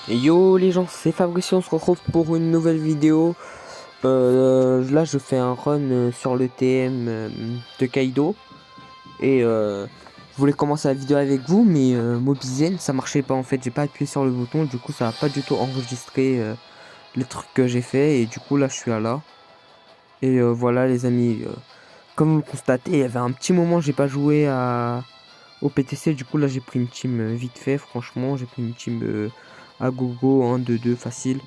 Yo les gens, c'est Fabrice, on se retrouve pour une nouvelle vidéo. Là je fais un run sur le TM de Kaido. Et je voulais commencer la vidéo avec vous, mais Mobizen ça marchait pas en fait. J'ai pas appuyé sur le bouton, du coup ça a pas du tout enregistré les trucs que j'ai fait. Et du coup là je suis à là. Et voilà les amis, comme vous le constatez, il y avait un petit moment j'ai pas joué au PTC. Du coup là j'ai pris une team vite fait, franchement j'ai pris une team à gogo, 1-2-2 facile.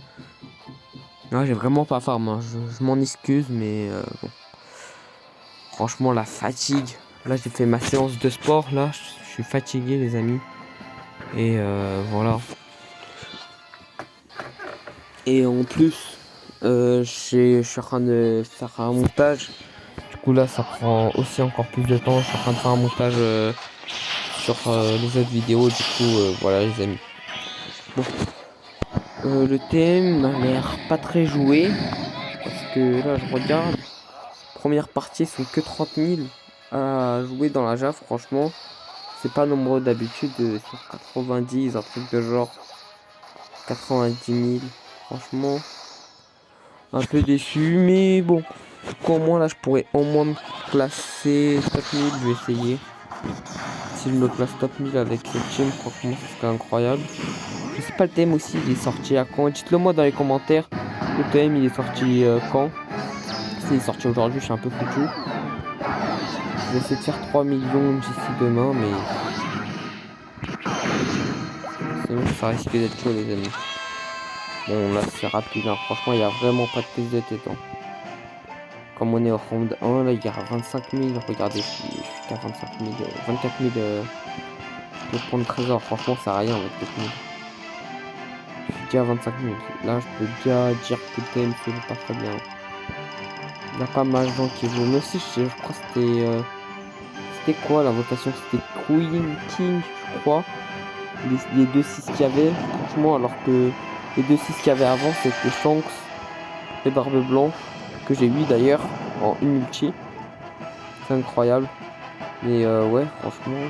Ouais, j'ai vraiment pas farm, hein. Je m'en excuse, mais bon. Franchement, la fatigue. Là, j'ai fait ma séance de sport. Là, je suis fatigué, les amis. Et voilà. Et en plus, je suis en train de faire un montage. Du coup, là, ça prend aussi encore plus de temps. Je suis en train de faire un montage sur les autres vidéos. Du coup, voilà, les amis. Bon. Le thème m'a l'air pas très joué. Parce que là, je regarde. Première partie, sont que 30 000 à jouer dans la JA, franchement. C'est pas nombreux d'habitude, sur 90, un truc de genre 90 000. Franchement, un peu déçu, mais bon. Au moins là, je pourrais au moins me classer top 1000, je vais essayer. Si je me classe top 1000 avec cette team, franchement, ce serait incroyable. Je sais pas le thème aussi, il est sorti à quand? Dites-le moi dans les commentaires. Le thème, il est sorti quand? S'il est sorti aujourd'hui, je suis un peu foutu. Je vais essayer de faire 3 millions d'ici demain, mais sinon ça risque d'être chaud, les amis. Bon, là c'est rapide, hein. Franchement, il n'y a vraiment pas de prise de tête, hein. Comme on est au round 1, là il y a 25 000. Regardez, je suis qu'à 25 000, 24 000 de points de trésor. Franchement, ça n'a rien avec les 000. Je suis déjà à 25 000. Là, je peux déjà dire que le TM se joue pas très bien. Il y a pas mal de gens qui jouent. Mais aussi, je crois que c'était. C'était quoi la votation? C'était Queen, King, je crois. Les 2-6 qu'il y avait. Franchement, alors que les 2-6 qu'il y avait avant, c'était Shanks et Barbe Blanc. Que j'ai eu d'ailleurs en une multi. C'est incroyable. Mais ouais, franchement.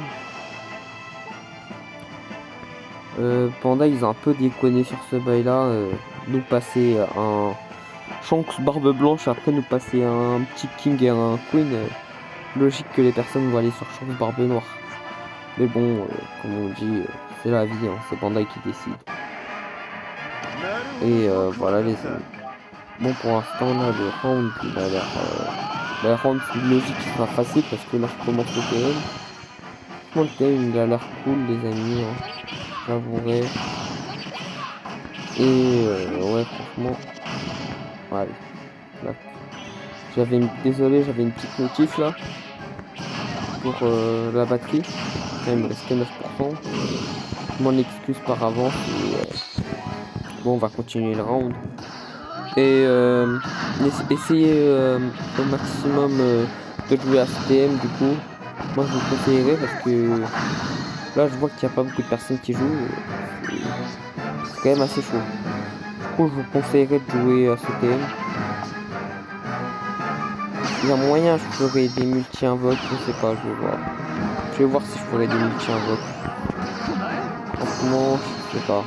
Panda, ils ont un peu déconné sur ce bail là. Nous passer un Shanks barbe blanche, après nous passer un petit King et un Queen. Logique que les personnes vont aller sur Shanks barbe noire. Mais bon, comme on dit, c'est la vie, hein, c'est Panda qui décide. Et voilà les amis. Bon, pour l'instant, là, le round, il a l'air. Le round, c'est logique, il sera facile parce que là, je commence le TM. Franchement, le TM, il a l'air cool, les amis, hein, j'avouerai. Et ouais, franchement, ouais. Là. Désolé, j'avais une petite notif là pour la batterie. Là, il me restait 9%. Je m'en excuse par avance. Et, bon, on va continuer le round. Et essayez au maximum de jouer à CTM du coup. Moi je vous conseillerais parce que là je vois qu'il n'y a pas beaucoup de personnes qui jouent. C'est quand même assez chaud. Du coup je vous conseillerais de jouer à CTM. Il y a moyen je ferais des multi-invoques, je sais pas, je vais voir. Je vais voir si je ferais des multi-invoques. Franchement, je sais pas.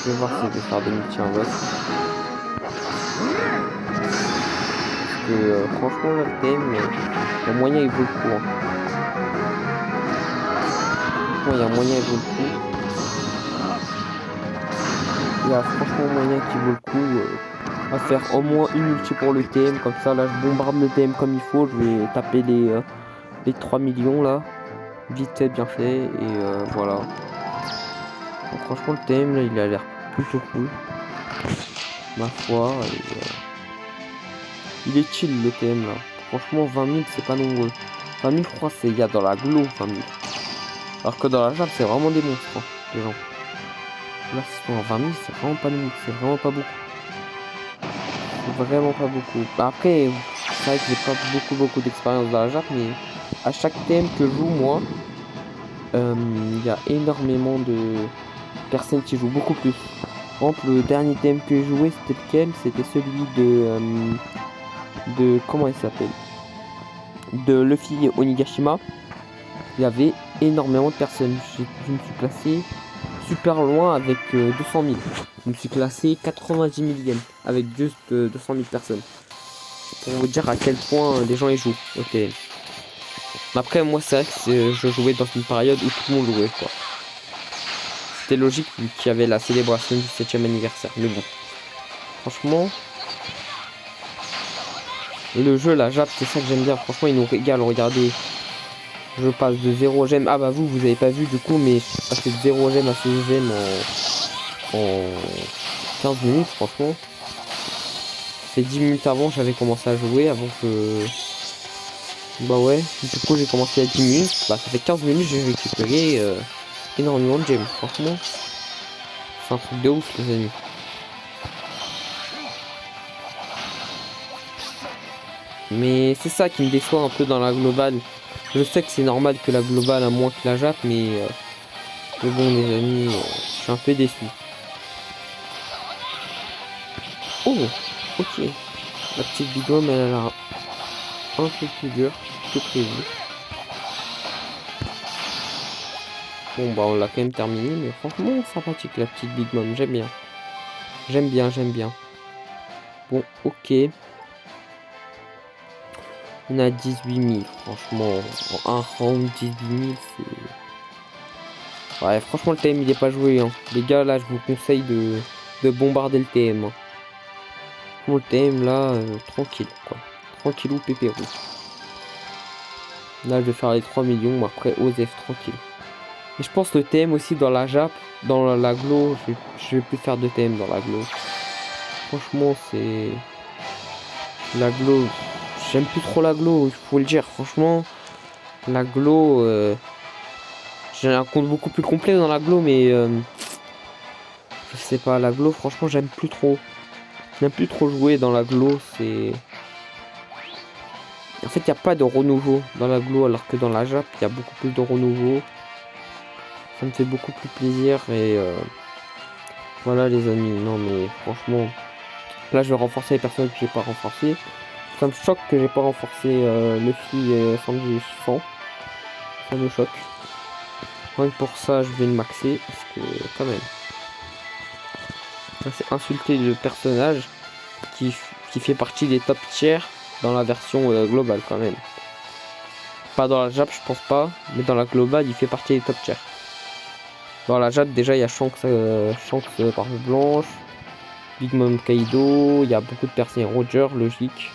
Je vais voir si je vais faire des multi-invoques. Parce que franchement là le thème, le moyen il vaut le coup. Hein. Franchement il y a moyen il vaut le coup. Il y a franchement moyen qui vaut le coup à faire au moins une multi pour le TM. Comme ça là je bombarde le TM comme il faut. Je vais taper les 3 millions là. Vite fait, bien fait. Et voilà. Donc, franchement le TM là il a l'air plutôt cool. Ma foi. Et, il est chill le TM là. Franchement 20 000 c'est pas nombreux. 20 000 je crois c'est il y a dans la glow 20 000. Alors que dans la jungle c'est vraiment des monstres hein, les gens. Là si sont à 20 000 c'est vraiment pas nombreux. C'est vraiment pas beaucoup. Vraiment pas beaucoup. Après, c'est vrai que j'ai pas beaucoup d'expérience dans la JAP, mais à chaque thème que je joue, moi, il y a énormément de personnes qui jouent beaucoup plus. Par exemple, le dernier thème que j'ai joué, c'était lequel? C'était celui de comment il s'appelle? De Luffy Onigashima. Il y avait énormément de personnes. Je me suis classé super loin avec 200 000. Je me suis classé 90 000 games avec juste 200 000 personnes. Pour vous dire à quel point les gens y jouent au TM. Après, moi, c'est vrai que je jouais dans une période où tout le monde jouait, quoi. C'était logique vu qu'il y avait la célébration du 7e anniversaire. Mais bon, franchement, le jeu, la Jap, c'est ça que j'aime bien. Franchement, il nous régale. Regardez, je passe de 0 gemme. Ah bah vous avez pas vu du coup, mais je passais de 0 gemme à 6 gemmes en 15 minutes, franchement. C'est 10 minutes avant, j'avais commencé à jouer, avant que... Bah ouais, du coup j'ai commencé à 10 minutes. Bah ça fait 15 minutes, j'ai récupéré énormément de gemmes, franchement. C'est un truc de ouf, les amis. Mais c'est ça qui me déçoit un peu dans la globale. Je sais que c'est normal que la globale a moins que la Jap, mais bon les amis, je suis un peu déçu. Oh, ok. La petite bidon, mais elle a l'air un peu plus dure que prévu. Bon bah on l'a quand même terminé, mais franchement sympathique la petite Big Mom, j'aime bien. J'aime bien, j'aime bien. Bon, ok. On a 18 000, franchement. En un round, 18 000, c'est... Ouais, franchement, le TM, il est pas joué. Hein. Les gars, là, je vous conseille de bombarder le TM. Hein. Bon, le TM, là, tranquille, quoi. Tranquillou, pépérou. Là, je vais faire les 3 millions. Après, OZEF, tranquille. Et je pense le TM aussi dans la Jap, dans la Glo. Je vais plus faire de TM dans la Glo. Franchement, c'est... La Glo... J'aime plus trop la Glo, il faut le dire. Franchement, la Glo... J'ai un compte beaucoup plus complet dans la Glo, mais... je sais pas, la Glo, franchement, j'aime plus trop. J'aime plus trop jouer dans la Glo, c'est... En fait, il n'y a pas de renouveau dans la Glo, alors que dans la Jap, il y a beaucoup plus de renouveau. Ça me fait beaucoup plus plaisir, et... Voilà, les amis, non, mais franchement... Là, je vais renforcer les personnages que j'ai pas renforcés. Ça me choque que j'ai pas renforcé Luffy et Sanji Chiffon. Ça me choque. Rien que pour ça, je vais le maxer. Parce que, quand même. C'est insulter le personnage qui fait partie des top tiers dans la version globale, quand même. Pas dans la Jap, je pense pas. Mais dans la globale, il fait partie des top tiers. Dans la Jap, déjà, il y a Shanks Barbe Blanche. Big Mom Kaido. Il y a beaucoup de personnages. Roger, logique.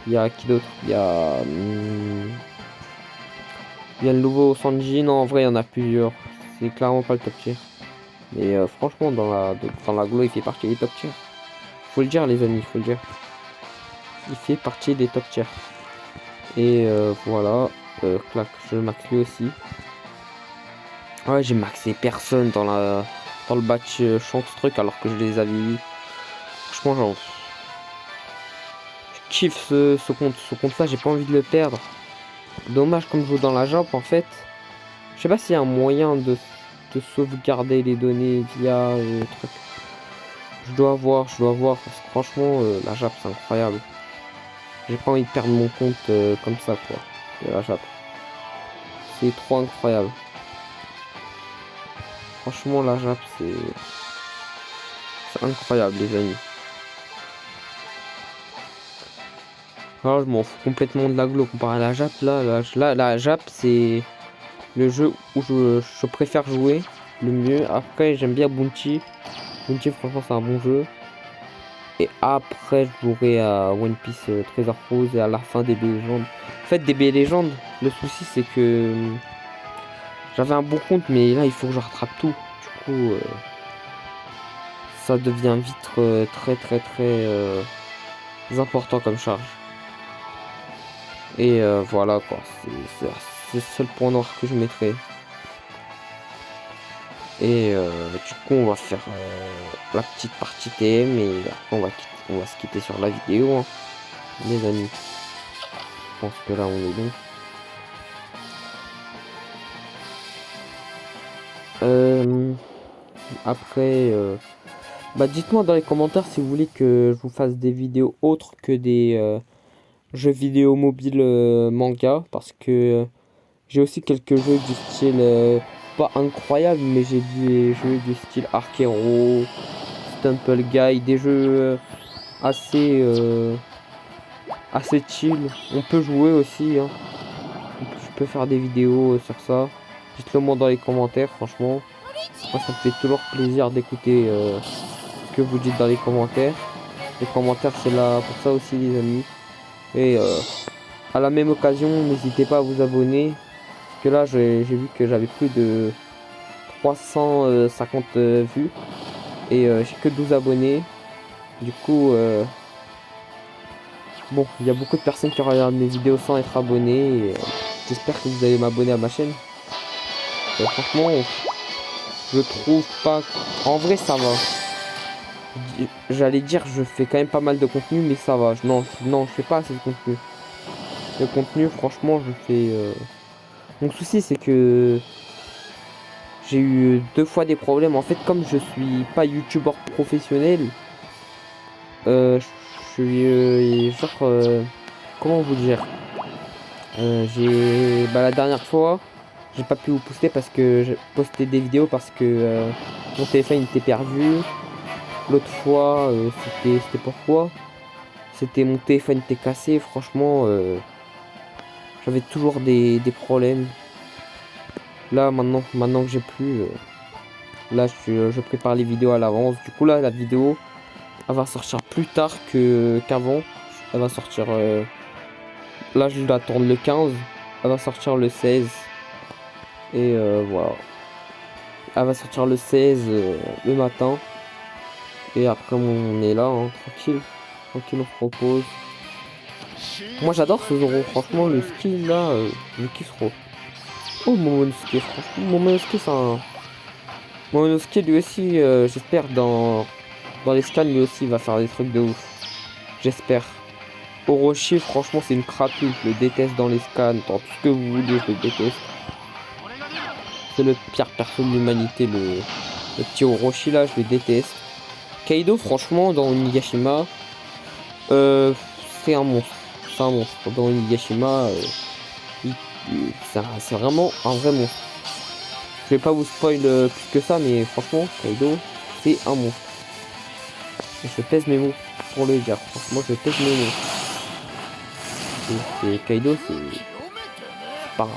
Il y a qui d'autre? Il y a le nouveau Sanji. Non, en vrai, il y en a plusieurs. C'est clairement pas le top tier. Mais franchement, dans la Glo, il fait partie des top tiers. Faut le dire, les amis, faut le dire. Il fait partie des top tiers. Et voilà. Clac, je le max lui aussi. Ouais, j'ai maxé personne dans le batch Shanks truc alors que je les avais eu. Franchement, genre... Je kiffe ce compte. Ce compte-là, j'ai pas envie de le perdre. Dommage comme je joue dans la Jap en fait. Je sais pas s'il y a un moyen de sauvegarder les données via truc. Je dois voir parce que franchement la Jap c'est incroyable. J'ai pas envie de perdre mon compte comme ça quoi. De la Jap. C'est trop incroyable. Franchement la Jap c'est incroyable les amis. Alors je m'en fous complètement de la Glo comparé à la Jap là. La Jap c'est le jeu où je préfère jouer le mieux. Après j'aime bien Bounty. Bounty franchement c'est un bon jeu. Et après je jouerai à One Piece Trésor Rose et à la fin DB Légende. En fait DB Légende, le souci c'est que j'avais un bon compte mais là il faut que je rattrape tout. Du coup ça devient vite très important comme charge. Et voilà quoi, c'est le seul point noir que je mettrai. Et du coup on va faire la petite partie TM et après on va se quitter sur la vidéo hein, les amis. Je pense que là on est bon. Après bah dites-moi dans les commentaires si vous voulez que je vous fasse des vidéos autres que des jeux vidéo mobiles manga parce que j'ai aussi quelques jeux du style pas incroyables, mais j'ai des jeux du style Ark Hero, Stumble Guy, des jeux assez assez chill. On peut jouer aussi, hein. Je peux faire des vidéos sur ça. Dites-le moi dans les commentaires, franchement. Moi, ça me fait toujours plaisir d'écouter ce que vous dites dans les commentaires. Les commentaires, c'est là pour ça aussi, les amis. Et à la même occasion, n'hésitez pas à vous abonner. Parce que là, j'ai vu que j'avais plus de 350 vues. Et j'ai que 12 abonnés. Du coup, bon, il y a beaucoup de personnes qui regardent mes vidéos sans être abonnés. Et j'espère que vous allez m'abonner à ma chaîne. Franchement, je trouve pas... En vrai, ça va. J'allais dire, je fais quand même pas mal de contenu, mais ça va. Non, je fais pas assez de contenu. Le contenu, franchement, je fais... Mon souci, c'est que j'ai eu 2 fois des problèmes. En fait, comme je suis pas youtubeur professionnel, je suis genre... comment vous dire, la dernière fois, j'ai pas pu vous poster parce que j'ai posté des vidéos parce que mon téléphone était perdu. L'autre fois, c'était pourquoi? C'était mon téléphone était cassé. Franchement, j'avais toujours des problèmes. Là, maintenant que j'ai plus, là, je prépare les vidéos à l'avance. Du coup, là, la vidéo, elle va sortir plus tard qu'avant. Elle va sortir... là, je la tourne le 15. Elle va sortir le 16. Et voilà. Elle va sortir le 16 le matin. Et après, on est là, hein, tranquille. Tranquille, on se repose. Moi, j'adore ce Zoro. Franchement, le skill là, je kiffe trop. Oh, Momonosuke, franchement. Momonosuke, c'est un... Momonosuke, lui aussi, j'espère, dans les scans, lui aussi, il va faire des trucs de ouf. J'espère. Orochi, franchement, c'est une crapule. Je le déteste dans les scans. Dans tout ce que vous voulez, je le déteste. C'est le pire perso de l'humanité, le petit Orochi, là, je le déteste. Kaido, franchement, dans Onigashima, c'est un monstre. C'est un monstre. Dans Onigashima, c'est vraiment un vrai monstre. Je vais pas vous spoil plus que ça, mais franchement, Kaido, c'est un monstre. Et je pèse mes mots pour le dire. Franchement, je pèse mes mots. Kaido, c'est pas...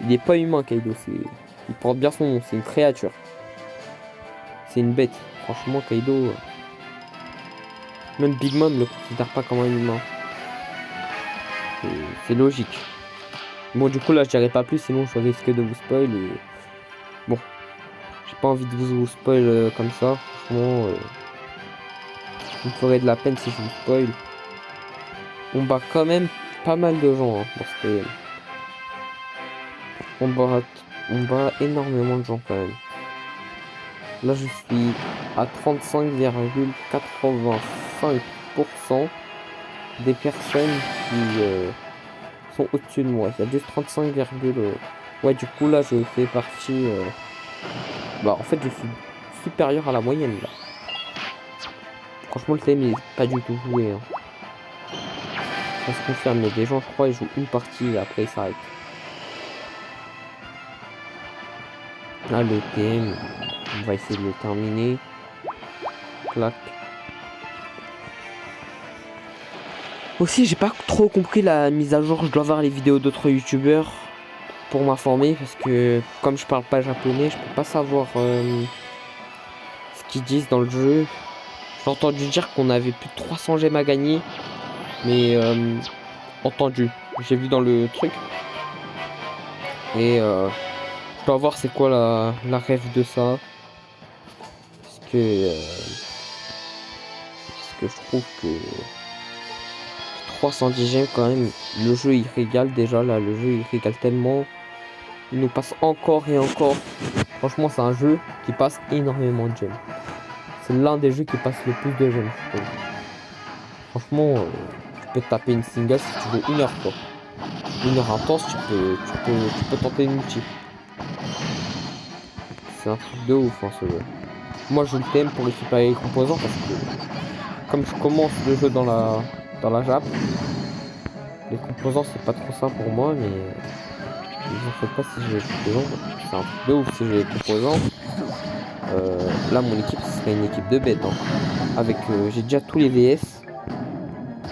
Il est pas humain, Kaido. Il porte bien son nom. C'est une créature. C'est une bête. Franchement, Kaido... Même Big Mom le considère pas comme un humain. C'est logique. Bon, du coup, là, je dirais pas plus, sinon je risque de vous spoil. Et... bon, j'ai pas envie de vous spoil comme ça. Franchement, vous me ferez de la peine si je vous spoil. On bat quand même pas mal de gens hein, dans ce PL. On bat énormément de gens quand même. Là, je suis à 35,85% des personnes qui sont au-dessus de moi. Il y a juste 35, ouais, du coup, là, je fais partie... bah, en fait, je suis supérieur à la moyenne, là. Franchement, le thème est pas du tout joué. Hein. Ça se confirme, mais des gens, je crois, ils jouent une partie et après, ils s'arrêtent. Là, le thème, on va essayer de le terminer. Clac. Aussi, j'ai pas trop compris la mise à jour. Je dois voir les vidéos d'autres youtubeurs pour m'informer parce que comme je parle pas japonais, je peux pas savoir ce qu'ils disent dans le jeu. J'ai entendu dire qu'on avait plus de 300 gemmes à gagner, mais entendu. J'ai vu dans le truc et je dois voir c'est quoi la rêve de ça parce que je trouve que 310 gemmes quand même, le jeu il régale déjà là, le jeu il régale tellement, il nous passe encore et encore. Franchement c'est un jeu qui passe énormément de gemmes. C'est l'un des jeux qui passe le plus de gemmes. Franchement tu peux taper une single si tu veux 1 heure quoi. 1 heure intense tu peux tenter une multi. C'est un truc de ouf hein, ce jeu. Moi je le t'aime pour récupérer les composants parce que comme je commence le jeu dans la Jap, les composants c'est pas trop ça pour moi, mais vous en faites pas si j'ai les composants. C'est un truc de ouf si j'ai les composants. Là, mon équipe, ce serait une équipe de bêtes. Hein. Avec, j'ai déjà tous les VS.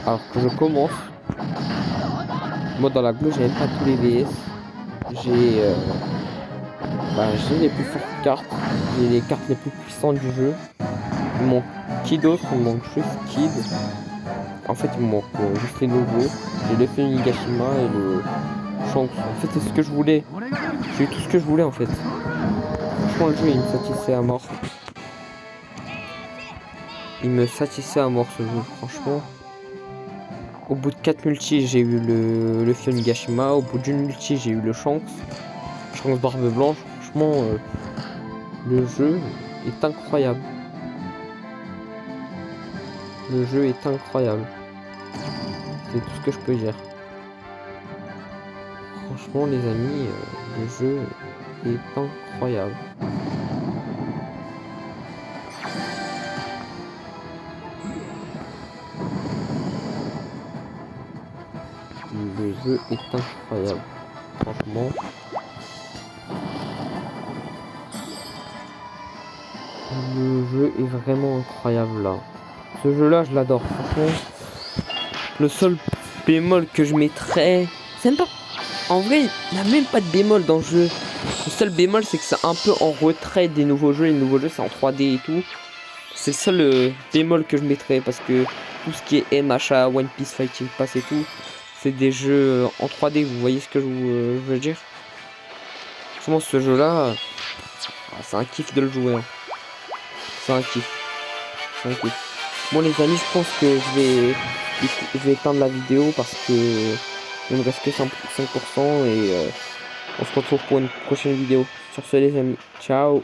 Alors que je commence. Moi, dans la glue, j'ai même pas tous les VS. J'ai j'ai les plus fortes cartes. J'ai les cartes les plus puissantes du jeu. Il me manque qui d'autre? Il me manque juste Kid. En fait, il me manque juste les nouveaux. J'ai le Funigashima et le Shanks. En fait, c'est ce que je voulais. J'ai eu tout ce que je voulais en fait. Franchement, le jeu, il me satisfait à mort. Il me satisfait à mort ce jeu, franchement. Au bout de 4 multis, j'ai eu le Funigashima. Au bout d'une multi, j'ai eu le Shanks. Shanks barbe blanche. Franchement, le jeu est incroyable. Le jeu est incroyable. C'est tout ce que je peux dire. Franchement, les amis, le jeu est incroyable. Le jeu est incroyable. Franchement. Le jeu est vraiment incroyable là. Ce jeu là, je l'adore. Franchement. Le seul bémol que je mettrais. C'est même pas. En vrai, il n'y a même pas de bémol dans le jeu. Le seul bémol, c'est que c'est un peu en retrait des nouveaux jeux. Les nouveaux jeux, c'est en 3D et tout. C'est le seul bémol que je mettrais. Parce que tout ce qui est MHA, One Piece Fighting Pass et tout, c'est des jeux en 3D. Vous voyez ce que je veux dire? Franchement, ce jeu-là, c'est un kiff de le jouer. Hein. C'est un kiff. C'est un kiff. Bon, les amis, je pense que je vais éteindre la vidéo parce que il me reste que 5% et on se retrouve pour une prochaine vidéo. Sur ce, les amis, ciao.